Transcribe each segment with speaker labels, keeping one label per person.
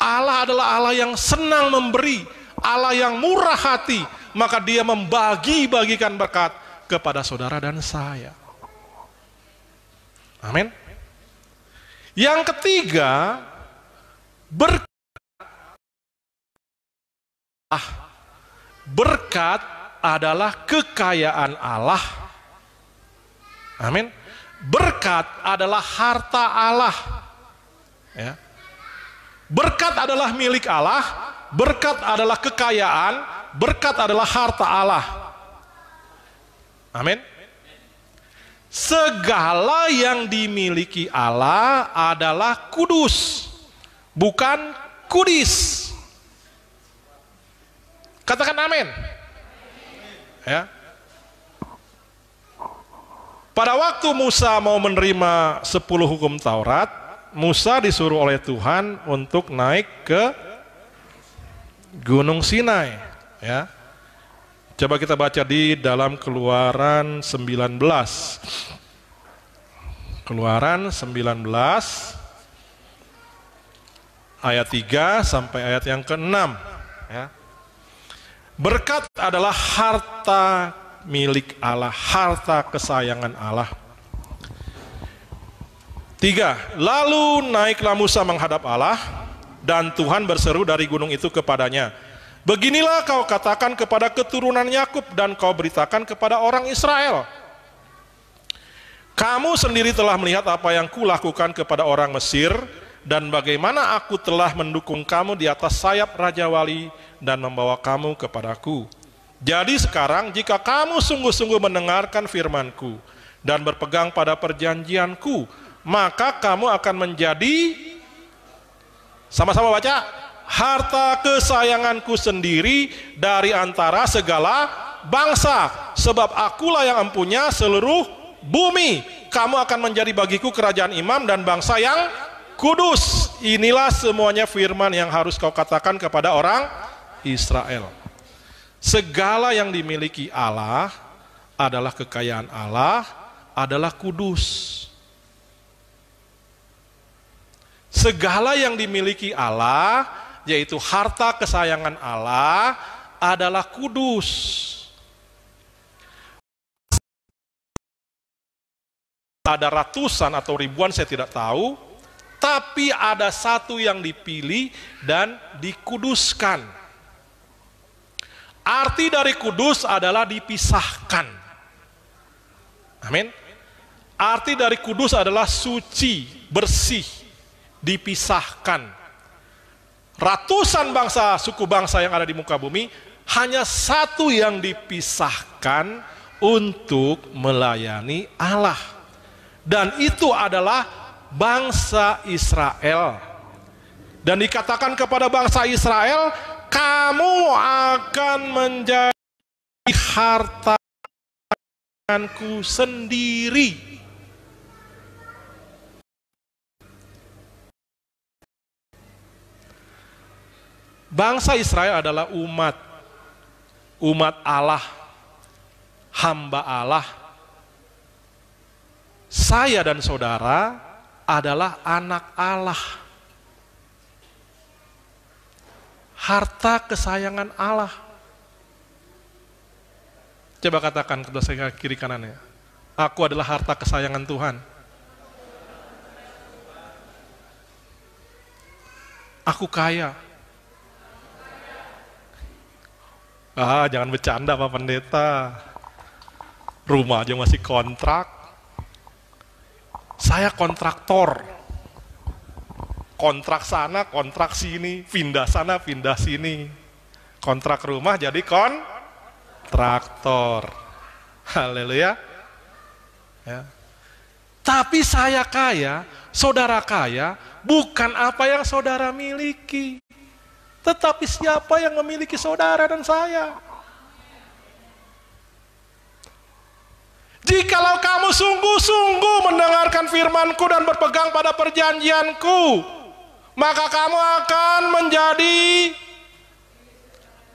Speaker 1: Allah adalah Allah yang senang memberi, Allah yang murah hati, maka dia membagi-bagikan berkat kepada saudara dan saya. Amin. Yang ketiga, berkat adalah kekayaan Allah. Amin. Berkat adalah harta Allah. Ya. Berkat adalah milik Allah, berkat adalah kekayaan, berkat adalah harta Allah. Amin. Segala yang dimiliki Allah adalah kudus, bukan kudis. Katakan amin. Ya. Pada waktu Musa mau menerima 10 hukum Taurat, Musa disuruh oleh Tuhan untuk naik ke Gunung Sinai. Ya. Coba kita baca di dalam Keluaran 19. Keluaran 19 ayat 3 sampai ayat yang ke-6. Ya. Berkat adalah harta milik Allah, harta kesayangan Allah. 3. Lalu naiklah Musa menghadap Allah, dan Tuhan berseru dari gunung itu kepadanya, beginilah kau katakan kepada keturunan Yakub dan kau beritakan kepada orang Israel. Kamu sendiri telah melihat apa yang kulakukan kepada orang Mesir, dan bagaimana aku telah mendukung kamu di atas sayap Raja Wali dan membawa kamu kepadaku. Jadi sekarang jika kamu sungguh-sungguh mendengarkan firmanku dan berpegang pada perjanjianku, maka kamu akan menjadi, sama-sama baca, harta kesayanganku sendiri dari antara segala bangsa, sebab akulah yang empunya seluruh bumi. Kamu akan menjadi bagiku kerajaan imam dan bangsa yang kudus. Inilah semuanya firman yang harus kau katakan kepada orang Israel. Segala yang dimiliki Allah adalah kekayaan Allah, adalah kudus. Segala yang dimiliki Allah, yaitu harta kesayangan Allah, adalah kudus. Ada ratusan atau ribuan, saya tidak tahu, tapi ada satu yang dipilih dan dikuduskan. Arti dari kudus adalah dipisahkan. Amin. Arti dari kudus adalah suci, bersih, dipisahkan. Ratusan bangsa, suku bangsa yang ada di muka bumi, hanya satu yang dipisahkan untuk melayani Allah. Dan itu adalah bangsa Israel. Dan dikatakan kepada bangsa Israel, kamu akan menjadi hartaku sendiri. Bangsa Israel adalah umat Allah, hamba Allah. Saya dan saudara adalah anak Allah, harta kesayangan Allah. Coba katakan kepada saya kiri kanannya, aku adalah harta kesayangan Tuhan. Aku kaya. Jangan bercanda Pak Pendeta. Rumah aja masih kontrak. Saya kontraktor. Kontrak sana, kontrak sini, pindah sana, pindah sini. Kontrak rumah jadi kontraktor. Haleluya. Ya. Tapi saya kaya, saudara kaya, bukan apa yang saudara miliki, tetapi siapa yang memiliki saudara dan saya. Jikalau kamu sungguh-sungguh mendengarkan firman-Ku dan berpegang pada perjanjian-Ku, maka kamu akan menjadi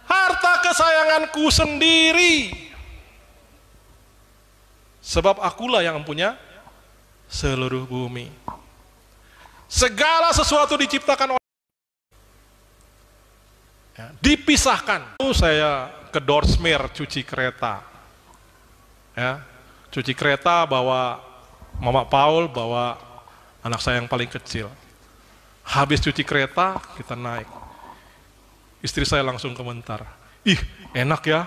Speaker 1: harta kesayangan-Ku sendiri. Sebab akulah yang mempunyai seluruh bumi. Segala sesuatu diciptakan oleh Ya, dipisahkan. Saya ke Dorsmer cuci kereta. Ya, cuci kereta bawa Mama Paul, bawa anak saya yang paling kecil. Habis cuci kereta, kita naik. Istri saya langsung komentar, ih enak ya,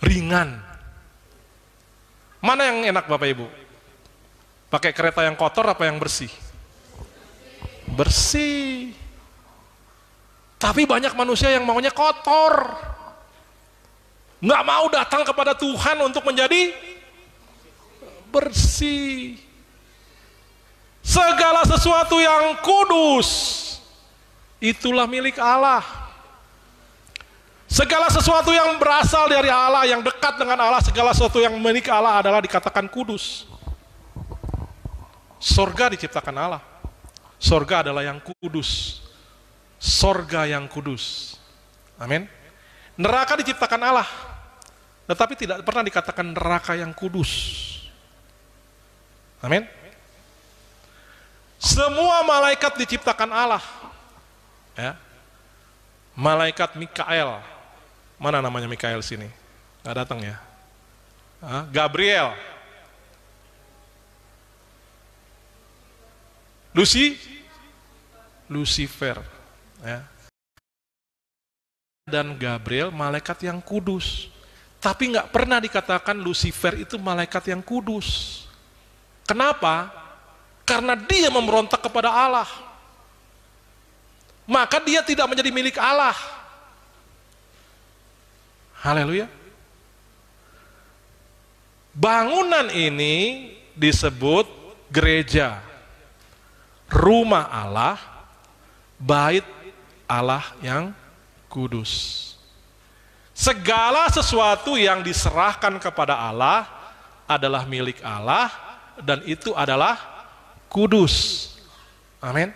Speaker 1: ringan. Mana yang enak Bapak Ibu? Pakai kereta yang kotor apa yang bersih? Bersih. Tapi banyak manusia yang maunya kotor. Nggak mau datang kepada Tuhan untuk menjadi bersih. Segala sesuatu yang kudus itulah milik Allah. Segala sesuatu yang berasal dari Allah, yang dekat dengan Allah, segala sesuatu yang milik Allah adalah dikatakan kudus. Sorga diciptakan Allah. Sorga adalah yang kudus. Sorga yang kudus. Amin. Neraka diciptakan Allah, tetapi tidak pernah dikatakan neraka yang kudus. Amin. Semua malaikat diciptakan Allah. Ya. Malaikat Mikael, mana namanya Mikael sini? Nggak datang ya? Gabriel, Lucifer, ya. Dan Gabriel malaikat yang kudus, tapi nggak pernah dikatakan Lucifer itu malaikat yang kudus. Kenapa? Karena dia memberontak kepada Allah. Maka dia tidak menjadi milik Allah. Haleluya. Bangunan ini disebut gereja, rumah Allah, bait Allah yang kudus. Segala sesuatu yang diserahkan kepada Allah adalah milik Allah, dan itu adalah kudus. Amin.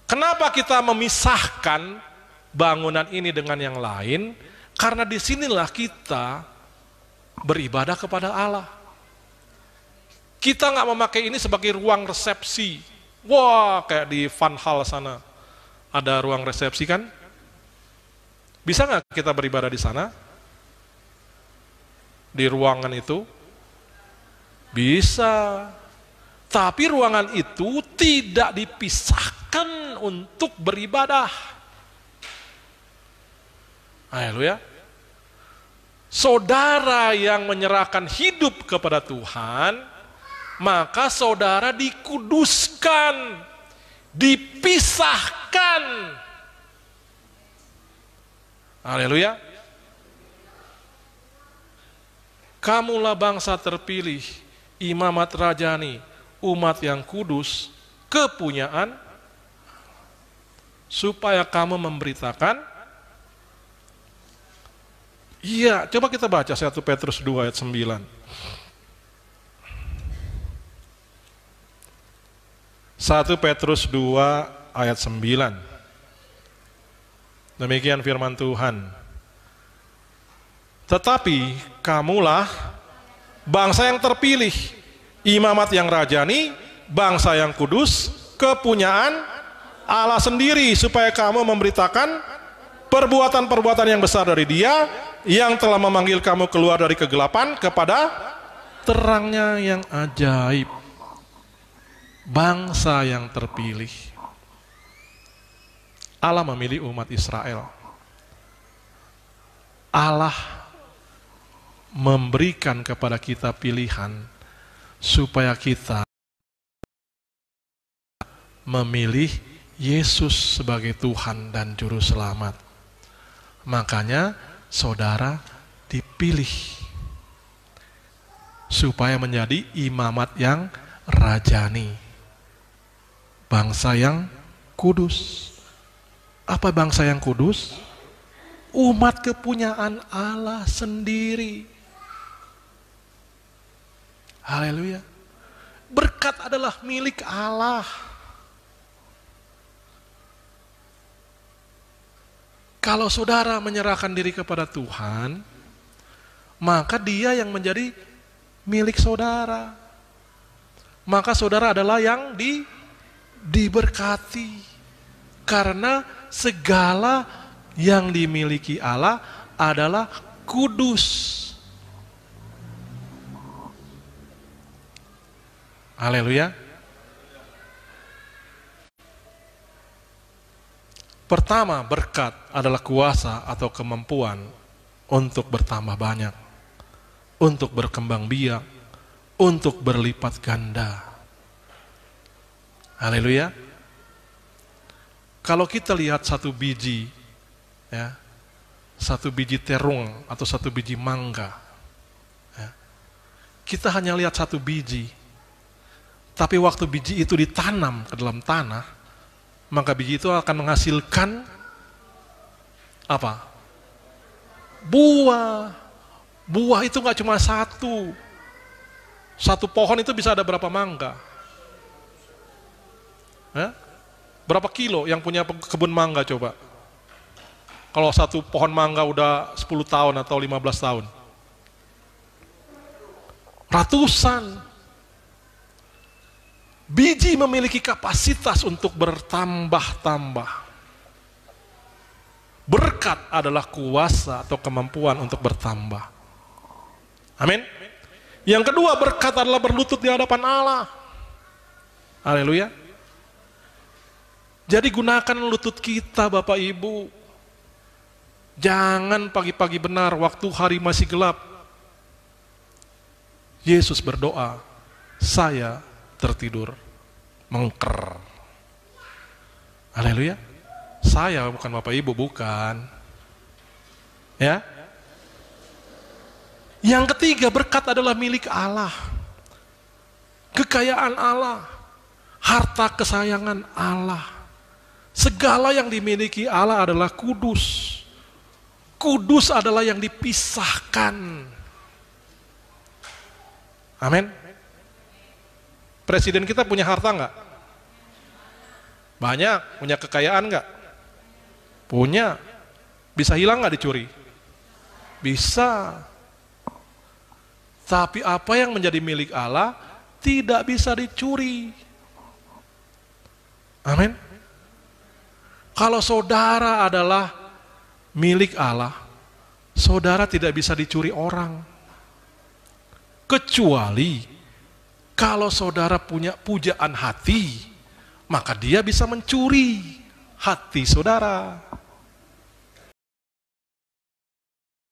Speaker 1: Kenapa kita memisahkan bangunan ini dengan yang lain? Karena disinilah kita beribadah kepada Allah. Kita nggak memakai ini sebagai ruang resepsi. Wah, kayak di Van Hal sana ada ruang resepsi kan? Bisa nggak kita beribadah di sana? Di ruangan itu? Bisa. Tapi ruangan itu tidak dipisahkan untuk beribadah. Haleluya. Saudara yang menyerahkan hidup kepada Tuhan, maka saudara dikuduskan, dipisahkan. Haleluya. Kamulah bangsa terpilih, imamat rajani, umat yang kudus, kepunyaan, supaya kamu memberitakan. Iya, coba kita baca 1 Petrus 2 ayat 9. 1 Petrus 2 ayat 9. Demikian firman Tuhan. Tetapi kamulah bangsa yang terpilih, imamat yang rajani, bangsa yang kudus, kepunyaan Allah sendiri, supaya kamu memberitakan perbuatan-perbuatan yang besar dari Dia yang telah memanggil kamu keluar dari kegelapan kepada terangnya yang ajaib. Bangsa yang terpilih. Allah memilih umat Israel. Allah memberikan kepada kita pilihan supaya kita memilih Yesus sebagai Tuhan dan Juru Selamat. Makanya saudara dipilih supaya menjadi imamat yang rajani, bangsa yang kudus. Apa bangsa yang kudus? Umat kepunyaan Allah sendiri. Haleluya. Berkat adalah milik Allah. Kalau saudara menyerahkan diri kepada Tuhan, maka Dia yang menjadi milik saudara. Maka saudara adalah yang diberkati. Karena segala yang dimiliki Allah adalah kudus. Haleluya. Pertama, berkat adalah kuasa atau kemampuan untuk bertambah banyak, untuk berkembang biak, untuk berlipat ganda. Haleluya. Kalau kita lihat satu biji, ya, satu biji terung atau satu biji mangga, ya, kita hanya lihat satu biji. Tapi waktu biji itu ditanam ke dalam tanah, maka biji itu akan menghasilkan apa? Buah. Buah itu nggak cuma satu. Satu pohon itu bisa ada berapa mangga? Berapa kilo yang punya kebun mangga coba? Kalau satu pohon mangga udah 10 tahun atau 15 tahun. Ratusan. Biji memiliki kapasitas untuk bertambah-tambah. Berkat adalah kuasa atau kemampuan untuk bertambah. Amin. Yang kedua, berkat adalah berlutut di hadapan Allah. Haleluya. Jadi gunakan lutut kita, Bapak Ibu. Jangan pagi-pagi benar waktu hari masih gelap. Yesus berdoa, saya tertidur mengker. Haleluya. Saya bukan Bapak Ibu, bukan. Ya. Yang ketiga, berkat adalah milik Allah. Kekayaan Allah, harta kesayangan Allah. Segala yang dimiliki Allah adalah kudus. Kudus adalah yang dipisahkan. Amin. Presiden kita punya harta nggak? Banyak. Punya kekayaan nggak? Punya. Bisa hilang nggak dicuri? Bisa. Tapi apa yang menjadi milik Allah tidak bisa dicuri. Amin. Kalau saudara adalah milik Allah, saudara tidak bisa dicuri orang. Kecuali kalau saudara punya pujaan hati, maka dia bisa mencuri hati saudara.